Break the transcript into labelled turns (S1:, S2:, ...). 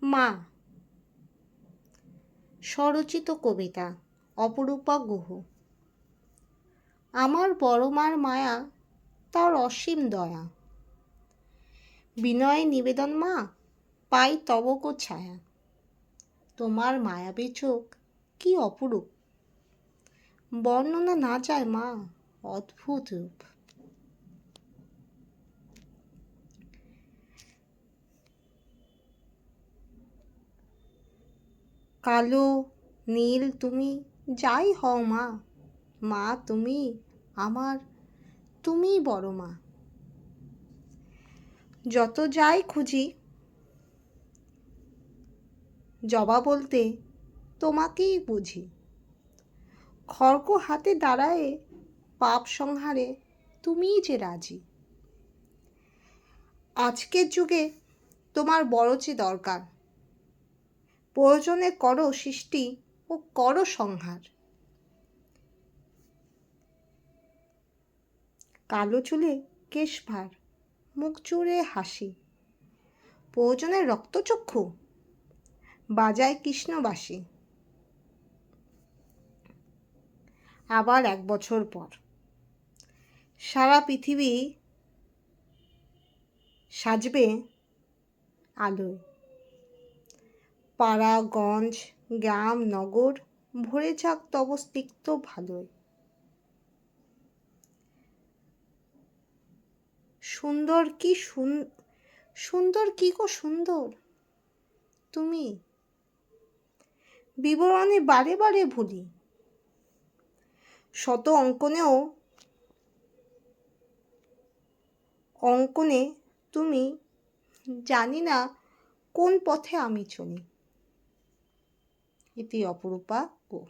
S1: মা। স্বরচিত কবিতা, অপরূপা গুহ। আমার বড় মার মায়া, তার অসীম দয়া। বিনয় নিবেদন মা, পাই তব গো ছায়া। তোমার মায়াবী চোখ কি অপরূপ, বর্ণনা না যায় মা, অদ্ভুত রূপ। কালো নীল তুমি যাই হও মা, মা তুমি আমার, তুমি বড় মা। যত যাই খুঁজি জবা বলতে তোমাকেই বুঝি। খড়গ হাতে দাঁড়ায়ে পাপ সংহারে তুমিই যে রাজি। আজকের যুগে তোমার বড় যে দরকার, প্রয়োজনে করো সৃষ্টি ও করো সংহার। কালো চুলে কেশ ভার, মুখ জুড়ে হাসি, প্রয়োজনে রক্তচক্ষু বাজায় কৃষ্ণবাসী। আবার 1 বছর পর সারা পৃথিবী সাজবে আলোয়। পাড়া গঞ্জ গ্রাম নগর ভরে যাক তব স্নিগ্ধ ভালোয়। সুন্দর কি সুন্দর কি গো সুন্দর তুমি, বিবরণে বারে বারে ভুলি। শত অঙ্কনে তুমি, জানি না কোন পথে আমি চলি। ইতি অপরূপা গুহ।